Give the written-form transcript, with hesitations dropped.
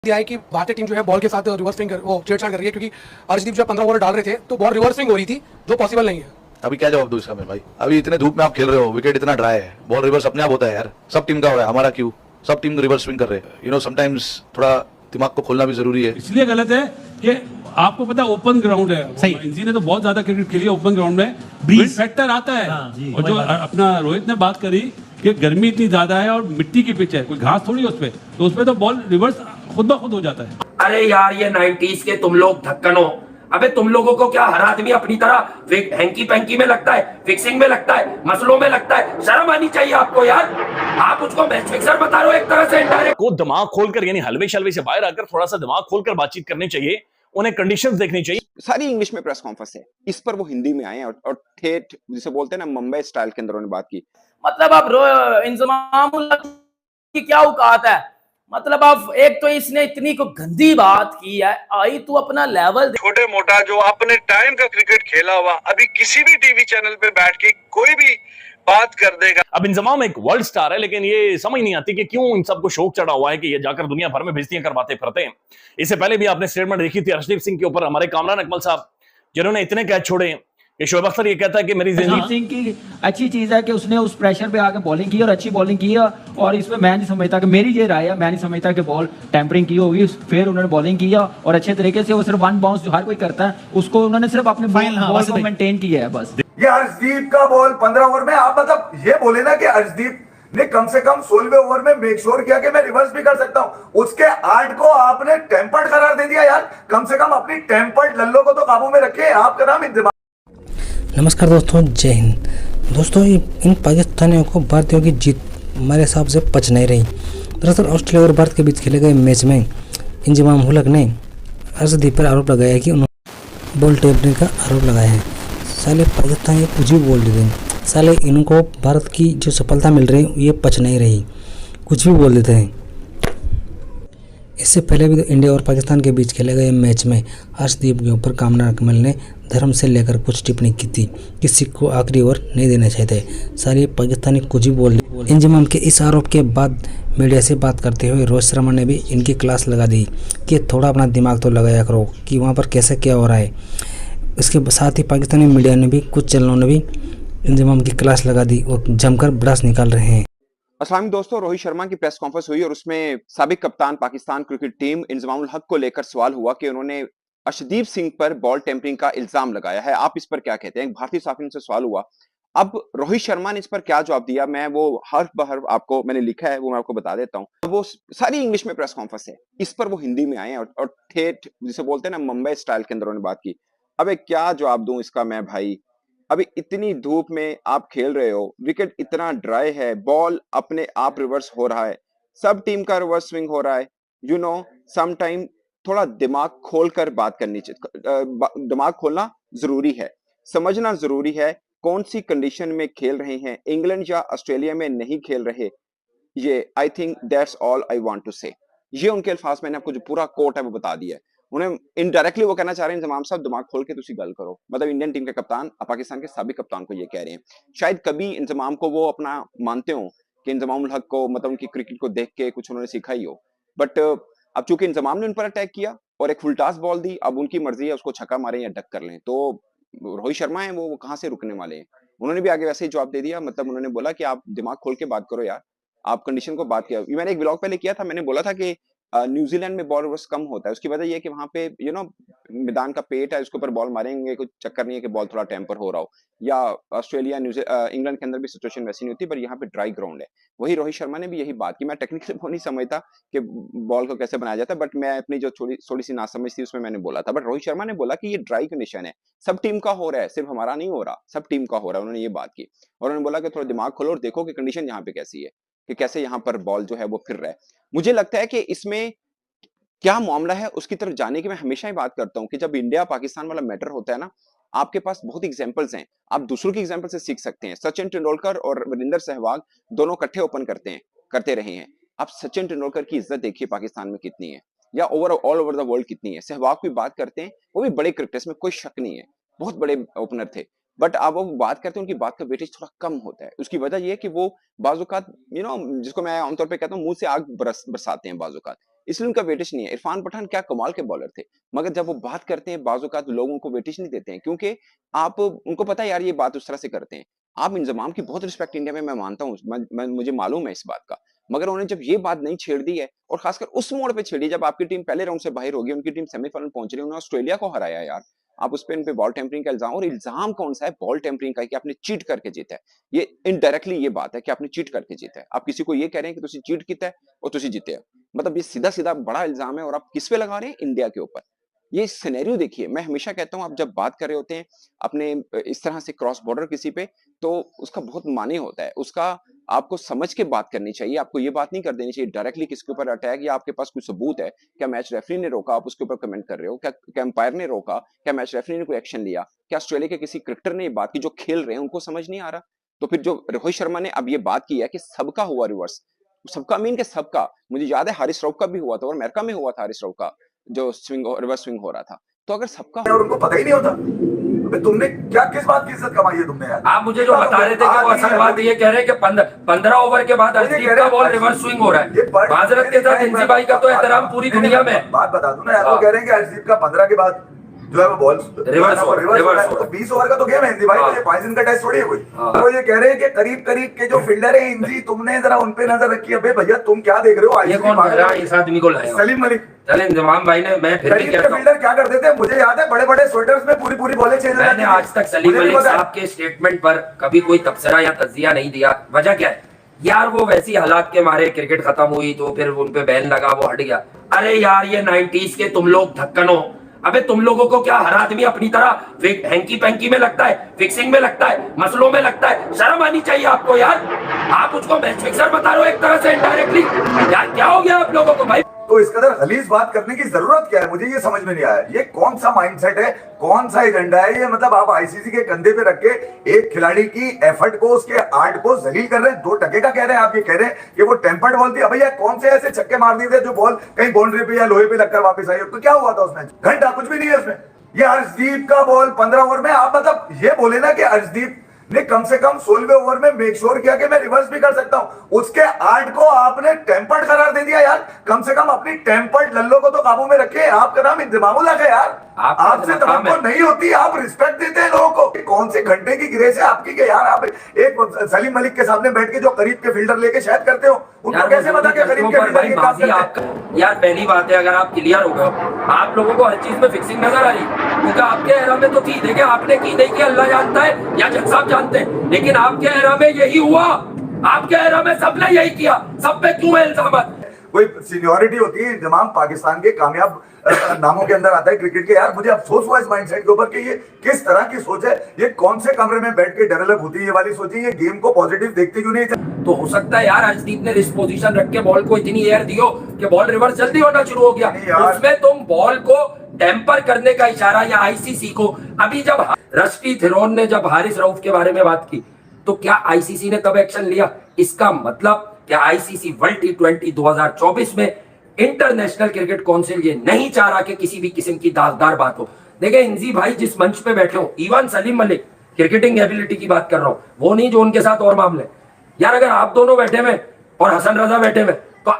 दिया है कि भारतीय टीम जो है बॉल के साथ रिवर्स स्विंग वो छेड़छाड़ कर रही है, क्योंकि अर्शदीप जब 15 ओवर डाल रहे थे तो बॉल रिवर्स स्विंग हो रही थी, जो पॉसिबल नहीं है। अभी क्या जवाब दूं इसका मैं भाई? अभी इतने धूप में आप खेल रहे हो, विकेट इतना ड्राई है, बॉल रिवर्स अपने आप होता है यार। सब टीम का हो रहा है, हमारा क्यों? सब टीम रिवर्स स्विंग कर रहे हैं। यू नो समटाइम्स थोड़ा दिमाग को खोलना भी जरूरी है। इसलिए गलत है कि आपको पता है ओपन ग्राउंड है, सही इंजी ने तो बहुत ज्यादा क्रिकेट खेली है ओपन ग्राउंड में, ब्रीज फैक्टर आता है। और जो अपना रोहित ने बात करी कि गर्मी इतनी ज्यादा है और मिट्टी की पिच है, कोई घास थोड़ी है उसपे, तो उसपे तो बॉल रिवर्स खुद ब खुद हो जाता है। अरे यार ये 90s के तुम लोग ढक्कन हो। अबे तुम लोगों को क्या हर आदमी अपनी तरह हैंकी पैंकी में लगता है, फिक्सिंग में लगता है, मसलों में लगता है? शर्म आनी चाहिए आपको यार। आप उसको मैच फिक्सर बता रहे हो एक तरह से। इंडायरेक्ट को दिमाग खोलकर यानी हलवे शलवे से बाहर आकर थोड़ा सा दिमाग खोलकर बातचीत करनी चाहिए, उन्हें कंडीशंस देखनी चाहिए। सारी इंग्लिश में प्रेस कॉन्फ्रेंस है, इस पर वो हिंदी में आए हैं और ठेठ जिसे बोलते हैं ना मुंबई स्टाइल के अंदर उन्होंने बात की। मतलब अब इंजमामुल हक की क्या औकात है? मतलब अब एक तो इसने इतनी को गंदी बात की है, आई तू अपना लेवल। छोटे मोटा जो अपने टाइम का क्रिकेट खेला हुआ अभी किसी भी टीवी चैनल पे बैठ के कोई भी बात कर देगा। अब इंजमाम एक वर्ल्ड स्टार है, लेकिन ये समझ नहीं आती कि क्यों इन सबको शौक चढ़ा हुआ है कि ये जाकर दुनिया भर में बेइज्जतियां करवाते फिरते हैं। इससे पहले भी आपने स्टेटमेंट देखी थी अर्शदीप सिंह के ऊपर, हमारे कामरान अकमल साहब, जिन्होंने इतने कैच छोड़े कि शोएब अख्तर ये कहता है कि मेरी अर्शदीप सिंह की अच्छी चीज है कि उसने उस प्रेशर पे आके बॉलिंग की और अच्छी बॉलिंग की है, और इसमें मैं नहीं समझता कि मेरी ये राय है, मैं नहीं समझता कि बॉल टेम्परिंग की होगी। फिर उन्होंने बॉलिंग किया और अच्छे तरीके से, वो सिर्फ वन बाउंस जो हर कोई करता है उसको उन्होंने सिर्फ अपने बॉल को मेंटेन किया है बस। ये अर्शदीप का बॉल 15 ओवर में, आप मतलब ये बोले ना कि अर्शदीप ने कम से कम 16वें ओवर में मेक श्योर किया कि मैं रिवर्स भी कर सकता हूं, उसके 8 को आपने टेम्पर्ड करार दे दिया यार। कम से कम अपनी टेम्पर्ड लल्लो को तो काबू में रखे। आपका नाम इंतजाम। नमस्कार दोस्तों, जय हिंद। दोस्तों इन पाकिस्तानियों को भारतीयों की जीत हमारे हिसाब से पच नहीं रही। दरअसल ऑस्ट्रेलिया और भारत के बीच खेले गए मैच में इंजमाम उल हक ने अर्शदीप पर आरोप लगाया है कि उन्होंने बॉल टेम्परिंग का आरोप लगाया है। साले पाकिस्तान कुछ भी बोल देते हैं, साले इनको भारत की जो सफलता मिल रही है ये पच नहीं रही, कुछ भी बोल देते हैं। इससे पहले भी तो इंडिया और पाकिस्तान के बीच खेले गए मैच में अर्शदीप के ऊपर कामरान अकमल ने धर्म से लेकर कुछ टिप्पणी की थी कि सिख को आखिरी ओवर नहीं देना चाहिए थे। सारे पाकिस्तानी कुछ भी बोल रहे। इंजमाम के इस आरोप के बाद मीडिया से बात करते हुए रोहित शर्मा ने भी इनकी क्लास लगा दी कि थोड़ा अपना दिमाग तो लगाया करो कि वहाँ पर कैसे क्या हो रहा है। इसके साथ ही पाकिस्तानी मीडिया ने भी, कुछ चैनलों ने भी इंजमाम की क्लास लगा दी और जमकर बड़ास निकाल रहे हैं। अस्सलाम दोस्तों, रोहित शर्मा की प्रेस कॉन्फ्रेंस हुई और उसमें साबिक कप्तान पाकिस्तान क्रिकेट टीम इंजमाम उल हक को लेकर सवाल हुआ कि उन्होंने अर्शदीप सिंह पर बॉल टेम्परिंग का इल्जाम लगाया है। आप इस पर क्या कहते हैं? एक भारतीय साथी से सवाल हुआ। अब रोहित शर्मा ने इस पर क्या जवाब दिया, मैं वो हर बहर आपको मैंने लिखा है, वो मैं आपको बता देता हूँ। वो सारी इंग्लिश में प्रेस कॉन्फ्रेंस है, इस पर वो हिंदी में आए हैं और ठेठ जिसे बोलते हैं ना मुंबई स्टाइल के अंदर उन्होंने बात की। अबे क्या जवाब दूं इसका मैं भाई? अभी इतनी धूप में आप खेल रहे हो, विकेट इतना ड्राई है, बॉल अपने आप रिवर्स हो रहा है, सब टीम का रिवर्स स्विंग हो रहा है। यू नो सम टाइम थोड़ा दिमाग खोलकर बात करनी चाहिए। दिमाग खोलना जरूरी है, समझना जरूरी है कौन सी कंडीशन में खेल रहे हैं, इंग्लैंड या ऑस्ट्रेलिया में नहीं खेल रहे। ये I think that's all I want to say. ये उनके अल्फाज, मैंने आपको जो पूरा कोट है वो बता दिया है। उन्हें इनडायरेक्टली वो कहना चाह रहे हैं इंजमाम साहब दिमाग खोल के तुसी गल करो, मतलब इंडियन टीम के कप्तान पाकिस्तान के साबिक कप्तान को ये कह रहे हैं। शायद कभी इंजमाम को वो अपना मानते हो कि इंजमाम उल हक को मतलब उनकी क्रिकेट को देख के कुछ उन्होंने सीखा ही हो, बट अब चूंकि इंजमाम ने उन पर अटैक किया और एक फुल टॉस बॉल दी, अब उनकी मर्जी है उसको छक्का मारें या डक कर लें। तो रोहित शर्मा है वो कहाँ से रुकने वाले हैं? उन्होंने भी आगे वैसे ही जवाब दे दिया। मतलब उन्होंने बोला कि आप दिमाग खोल के बात करो यार, आप कंडीशन को बात किया। मैंने एक व्लॉग पहले किया था, मैंने बोला था कि न्यूजीलैंड में बॉल रिवर्स कम होता है, उसकी वजह यह है कि वहां पे मैदान का पेट है, उसके ऊपर बॉल मारेंगे, कुछ चक्कर नहीं है कि बॉल थोड़ा टेम्पर हो रहा हो। या ऑस्ट्रेलिया इंग्लैंड के अंदर भी सिचुएशन वैसी नहीं होती, पर यहाँ पे ड्राई ग्राउंड है। वही रोहित शर्मा ने भी यही बात की। मैं टेक्निकली वो नहीं समझता कि बॉल को कैसे बनाया जाता है, बट मैं अपनी जो थोड़ी सी नासमझ थी उसमें मैंने बोला था। बट रोहित शर्मा ने बोला कि ये ड्राई कंडीशन है, सब टीम का हो रहा है, सिर्फ हमारा नहीं हो रहा, सब टीम का हो रहा है। उन्होंने ये बात की और उन्होंने बोला कि थोड़ा दिमाग खोलो और देखो कि कंडीशन यहाँ पे कैसी है, कि कैसे यहाँ पर बॉल जो है वो फिर रहा है। मुझे लगता है कि इसमें क्या मामला है उसकी तरफ जाने की मैं हमेशा ही बात करता हूं कि जब इंडिया पाकिस्तान वाला मैटर होता है ना, आपके पास बहुत एग्जांपल्स हैं, आप दूसरों की एग्जांपल से सीख सकते हैं। सचिन तेंदुलकर और वीरेंद्र सहवाग दोनों इकट्ठे ओपन करते रहे हैं। आप सचिन तेंदुलकर की इज्जत देखिए पाकिस्तान में कितनी है, या ऑल ओवर द वर्ल्ड कितनी है। सहवाग की बात करते हैं, वो भी बड़े क्रिकेटर्स में कोई शक नहीं है, बहुत बड़े ओपनर थे, बट अब वो बात करते हैं उनकी बात का वेटेज थोड़ा कम होता है। उसकी वजह यह है कि वो बाजुकात जिसको मैं आमतौर पर कहता हूँ मुंह से आग बरसाते हैं बाजुकात। इसलिए उनका वेटेज नहीं है। इरफान पठान क्या कमाल के बॉलर थे, मगर जब वो बात करते हैं बाज़ औक़ात लोग उनको वेटेज नहीं देते हैं, क्योंकि आप उनको पता है यार ये बात उस तरह से करते हैं। आप इंज़माम की बहुत रिस्पेक्ट इंडिया में मैं मानता हूँ, मुझे मालूम है इस बात का, मगर उन्होंने जब ये बात नहीं छेड़ दी है और खासकर उस मोड़ पे छेड़ी जब आपकी टीम पहले राउंड से बाहर होगी, उनकी टीम सेमीफाइनल पहुंच रही है, उन्होंने ऑस्ट्रेलिया को हराया यार। आप उस पे इन पे बॉल टेम्परिंग का इल्जाम, और इल्जाम कौन सा है? बॉल टेम्परिंग का है कि आपने चीट करके जीता है। ये इनडायरेक्टली ये बात है कि आपने चीट करके जीता है। आप किसी को ये कह रहे हैं कि तुसी चीट कीता है और तुसी जीते हो, मतलब ये सीधा सीधा बड़ा इल्जाम है, और आप किस पे लगा रहे हैं? इंडिया के ऊपर। ये सिनेरियो देखिए, मैं हमेशा कहता हूं आप जब बात कर रहे होते हैं अपने इस तरह से क्रॉस बॉर्डर किसी पे, तो उसका बहुत माने होता है, उसका आपको समझ के बात करनी चाहिए। आपको ये बात नहीं कर देनी चाहिए डायरेक्टली किसके ऊपर अटैक, या आपके पास कोई सबूत है, क्या मैच रेफरी ने रोका आप उसके ऊपर कमेंट कर रहे हो, क्या अंपायर ने रोका, क्या मैच रेफरी ने कोई एक्शन लिया, क्या ऑस्ट्रेलिया के किसी क्रिकेटर ने ये बात की, जो खेल रहे हैं उनको समझ नहीं आ रहा? तो फिर जो रोहित शर्मा ने अब ये बात की है कि सबका हुआ रिवर्स, सबका मीन के सबका, मुझे याद है हारिस रऊफ का भी हुआ था, और अमेरिका में हुआ था हारिस रऊफ का जो रिवर्स स्विंग हो रहा था। तो अगर सबका और उनको पता ही नहीं होता, तुमने क्या किस बात की इज्जत कमाई है तुमने यार? आप मुझे जो बता रहे थे कि वो असल बात ये कह रहे हैं कि 15 ओवर के बाद अर्शदीप का बॉल रिवर्स स्विंग हो रहा है। माजरत के साथ इंजी भाई का तो एहतराम पूरी दुनिया में। बात बता दूं ना यार, वो कह रहे हैं कि अर्शदीप का 15 के बाद जो है वो बॉल रिवर्स हो रहा है। तो 20 ओवर का तो गेम है इंजी भाई, ये 5 दिन का टेस्ट थोड़ी है कोई। तो ये कह रहे हैं कि करीब करीब के जो फील्डर है इंजी, तुमने जरा उन पे नजर रखी है। भैया तुम क्या देख रहे हो? ये कौन है इस आदमी को लाया? सलीम मलिक। चले इंजमाम भाई ने, मैं फिर भी कहता हूं फील्डर क्या करते थे, मुझे याद है बड़े बड़े स्वेटर्स में पूरी पूरी बॉलें चेंज हो जाती थी। मैंने आज तक सलीम मलिक साहब के स्टेटमेंट पर कभी कोई तबसरा या तज्जिया नहीं दिया। वजह क्या है यार? वो वैसी हालात के मारे क्रिकेट खत्म हुई तो फिर उन पे बैन लगा, वो हट गया। अरे यार ये 90s के तुम लोग धक्कन हो। अबे तुम लोगों को क्या हर आदमी अपनी तरह हैंकी पैंकी में लगता है, फिक्सिंग में लगता है, मसलों में लगता है? शर्म आनी चाहिए आपको यार। आप उसको मैच फिक्सर बता रहे हो एक तरह से इनडायरेक्टली। यार क्या हो गया आप लोगों को भाई? तो इस कदर गलीज बात करने की जरूरत क्या है? मुझे ये समझ में नहीं आया, ये कौन सा माइंडसेट है, कौन सा एजेंडा है ये? मतलब आप आईसीसी के कंधे पे रख के एक खिलाड़ी की एफर्ट को, उसके आर्ट को जलील कर रहे हैं। 2 टके का कह रहे हैं आप, ये कह रहे हैं कि वो टेम्पर्ड बॉल थी। अब भैया कौन से ऐसे छक्के मार दिए थे जो बॉल कहीं बाउंड्री पे या लोहे पे लगकर वापस आई हो? तो क्या हुआ था उसमें? घंटा कुछ भी नहीं है उसमें। ये अर्शदीप का बॉल 15 ओवर में, आप मतलब ये बोले ना कि अर्शदीप ने कम से कम 16वें ओवर में मेक श्योर किया कि मैं रिवर्स भी कर सकता हूं। उसके आर्ट को आपने टेम्पर्ड करार दे दिया यार। कम से कम अपनी टेम्पर्ड लल्लो को तो काबू में रखे। आपका नाम इंतजामुल हक है यार, आपसे तवक्को नहीं होती, आप रिस्पेक्ट देते हैं लोगों को। कौन से घंटे की ग्रेस है आपकी कि यार आप एक सलीम मलिक के सामने बैठ के जो करीब के फील्डर लेके शायद करते हो, उनको कैसे पता कि करीब के फील्डर की काम करते हैं? यार पहली बात है, अगर आप क्लियर हो गए, आप लोगों को हर चीज में फिक्सिंग नजर आ रही, क्योंकि आपके एरा में तो थी। देखिए आपने की नहीं की अल्लाह जानता है या जज साहब जानते हैं, लेकिन आपके एरा में यही हुआ। आपके एरा में सबने यही किया। सब पे क्यों है इल्जाम? कोई सीनियोरिटी होती है, इंतजाम पाकिस्तान के कामयाब नामों के अंदर आता है क्रिकेट के। यार मुझे अफसोस हुआ इस माइंडसेट के ऊपर कि ये किस तरह की सोच है, ये कौन से कमरे में बैठ के डेवलप होती है ये वाली सोच है। ये गेम को पॉजिटिव देखते क्यों नहीं? तो हो सकता है यार अर्शदीप ने इस पोजीशन रख के बॉल को इतनी एयर दियो कि बॉल रिवर्स जल्दी होना शुरू हो गया। उसमें तुम बॉल को टेम्पर करने का इशारा, या आईसीसी को, अभी जब रस्टी थिरोन ने जब हारिस रऊफ के बारे में बात की तो क्या आईसीसी ने तब एक्शन लिया? इसका मतलब क्या आईसीसी वर्ल्ड T20 2024 में इंटरनेशनल क्रिकेट काउंसिल ये नहीं चाह रहा कि किसी भी किस्म की दागदार बात हो? देखिए इंजी भाई जिस मंच पे बैठे हो, even Salim Malik, cricketing ability की बात कर रहा हूं, वो नहीं जो उनके साथ और मामले। यार अगर आप दोनों बैठे हुए और हसन रजा बैठे हुए